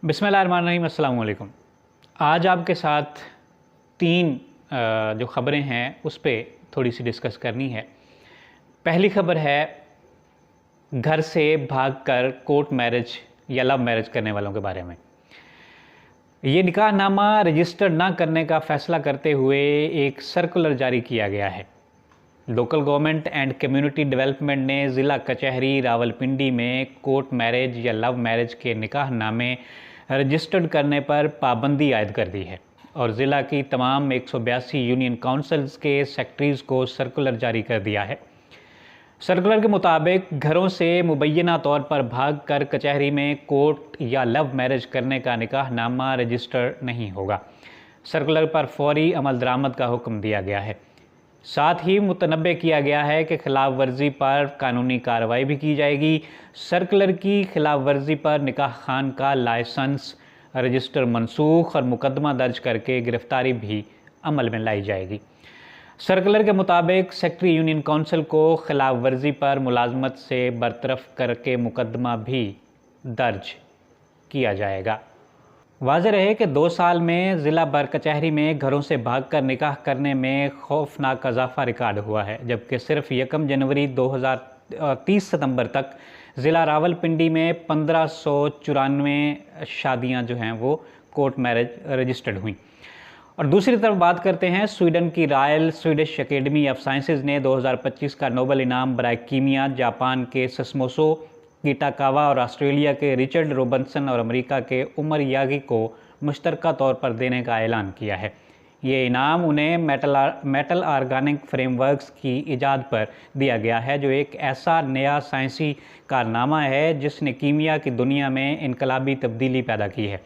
बिस्मिल्लाहिर्रहमानिर्रहीम, अस्सलाम वालेकुम। आज आपके साथ तीन जो ख़बरें हैं उस पे थोड़ी सी डिस्कस करनी है। पहली ख़बर है घर से भागकर कोर्ट मैरिज या लव मैरिज करने वालों के बारे में। ये निकाहनामा रजिस्टर ना करने का फ़ैसला करते हुए एक सर्कुलर जारी किया गया है। Local government and community development ने ज़िला कचहरी रावलपिंडी में कोर्ट मैरिज या लव मैरिज के निकाहनामे रजिस्टर्ड करने पर पाबंदी आयद कर दी है और ज़िला की तमाम 182 यूनियन काउंसिल्स के सेक्रेटरीज़ को सर्कुलर जारी कर दिया है। सर्कुलर के मुताबिक घरों से मुबैना तौर पर भागकर कचहरी में कोर्ट या लव मैरिज करने का निकाहनामा रजिस्टर नहीं होगा। सर्कुलर पर फौरी अमल दरामद का हुक्म दिया गया है। साथ ही मुतनब्बे किया गया है कि खिलाफ वर्जी पर कानूनी कार्रवाई भी की जाएगी। सर्कुलर की खिलाफ वर्जी पर निकाह खान का लाइसेंस रजिस्टर मनसूख और मुकदमा दर्ज करके गिरफ्तारी भी अमल में लाई जाएगी। सर्कुलर के मुताबिक सेक्रेटरी यूनियन काउंसिल को खिलाफ वर्जी पर मुलाजमत से बरतरफ करके मुकदमा भी दर्ज किया जाएगा। वाज़ेह रहे कि 2 साल में ज़िला बर कचहरी में घरों से भागकर निकाह करने में खौफनाक इजाफा रिकॉर्ड हुआ है, जबकि सिर्फ 1 जनवरी 2030 सितंबर तक ज़िला रावलपिंडी में 1594 शादियां जो हैं वो कोर्ट मैरिज रजिस्टर्ड हुई। और दूसरी तरफ बात करते हैं स्वीडन की royal Swedish academy of sciences ने 2025 का नोबेल इनाम बराए कीमिया जापान के सस्मोसो कीटाकावा और ऑस्ट्रेलिया के रिचर्ड रोबinson और अमेरिका के उमर यागी को मुश्तरका तौर पर देने का ऐलान किया है। ये इनाम उन्हें मेटल ऑर्गेनिक फ्रेमवर्क्स की इजाद पर दिया गया है, जो एक ऐसा नया साइंसी कारनामा है जिसने कीमिया की दुनिया में इनकलाबी तब्दीली पैदा की है।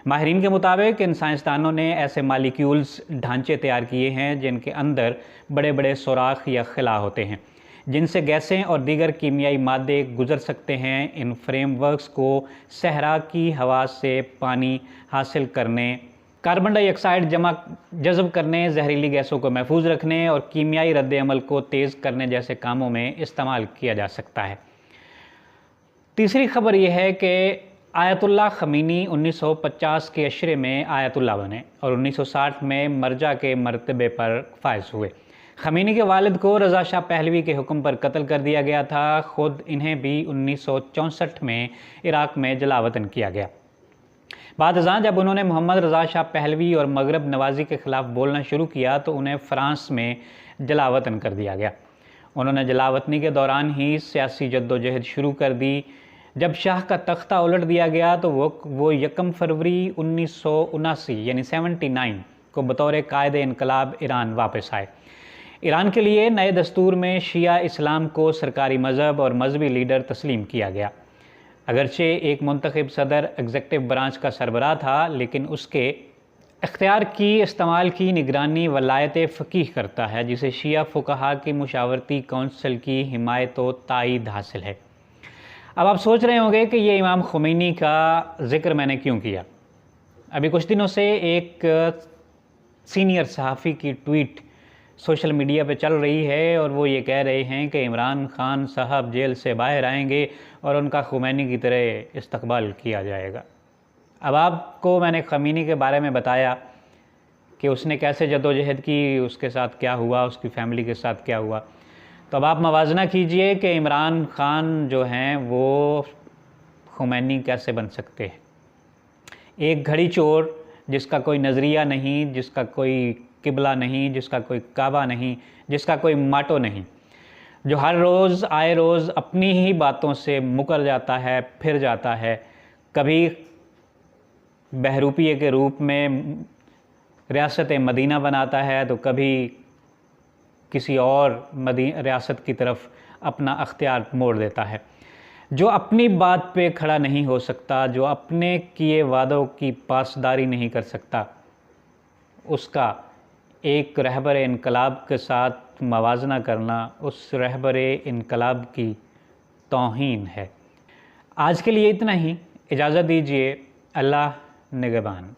माहिरीन के मुताबिक इन साइंसदानों ने ऐसे मालिक्यूल्स ढांचे तैयार किए हैं जिनके अंदर बड़े बड़े सुराख या खिला होते हैं, जिनसे गैसें और दीगर कीमियाई मादे गुजर सकते हैं। इन फ्रेमवर्क्स को सहरा की हवा से पानी हासिल करने, कार्बन डाइऑक्साइड जज़ब करने, जहरीली गैसों को महफूज रखने और कीमियाई रद्द-ए-अमल को तेज़ करने जैसे कामों में इस्तेमाल किया जा सकता है। तीसरी खबर यह है कि आयतुल्लाह ख़मीनी 1950 के अशरे में आयतुल्लाह बने और 1960 में मर्जा के मर्तबे पर फायज हुए। ख़मीनी के वालिद को रज़ा शाह पहलवी के हुक्म पर कत्ल कर दिया गया था। ख़ुद इन्हें भी 1964 में इराक़ में जलावतन किया गया। बाद अज़ां जब उन्होंने मोहम्मद रज़ा शाह पहलवी और मगरब नवाज़ी के ख़िलाफ़ बोलना शुरू किया तो उन्हें फ़्रांस में जलावतन कर दिया गया। उन्होंने जलावतनी के दौरान ही सियासी जद्दोजहद शुरू कर दी। जब शाह का तख्ता उलट दिया गया तो वो 1 फरवरी 1979 यानी 79 को बतौर कायदे इनकलाब ईरान वापस आए। ईरान के लिए नए दस्तूर में शिया इस्लाम को सरकारी मज़हब और मजहबी लीडर तस्लीम किया गया। अगरचे एक मुंतखब सदर एग्जेक्टिव ब्रांच का सरबराह था, लेकिन उसके इख्तियार की इस्तेमाल की निगरानी वलायत फ़कीह करता है, जिसे शिया फ़ुक़हा की मुशावरती काउंसिल की हिमायत व तायीद हासिल है। अब आप सोच रहे होंगे कि ये इमाम ख़ुमैनी का ज़िक्र मैंने क्यों किया। अभी कुछ दिनों से एक सीनियर सहाफ़ी की ट्वीट सोशल मीडिया पे चल रही है और वो ये कह रहे हैं कि इमरान खान साहब जेल से बाहर आएंगे और उनका ख़ुमैनी की तरह इस्तकबाल किया जाएगा। अब आपको मैंने ख़मीनी के बारे में बताया कि उसने कैसे जद्दोजहद की, उसके साथ क्या हुआ, उसकी फ़ैमिली के साथ क्या हुआ। तो अब आप मवाजना कीजिए कि इमरान खान जो हैं वो ख़ुमैनी कैसे बन सकते हैं। एक घड़ी चोर जिसका कोई नज़रिया नहीं, जिसका कोई किबला नहीं, जिसका कोई काबा नहीं, जिसका कोई माटो नहीं, जो हर रोज़ आए रोज़ अपनी ही बातों से मुकर जाता है, फिर जाता है। कभी बहरूपिये के रूप में रियासत मदीना बनाता है तो कभी किसी और रियासत की तरफ अपना अख्तियार मोड़ देता है। जो अपनी बात पे खड़ा नहीं हो सकता, जो अपने किए वादों की पासदारी नहीं कर सकता, उसका एक रहबर इनकलाब के साथ मवाजना करना उस रहबर इनकलाब की तौहीन है। आज के लिए इतना ही, इजाज़त दीजिए। अल्लाह निगहबान।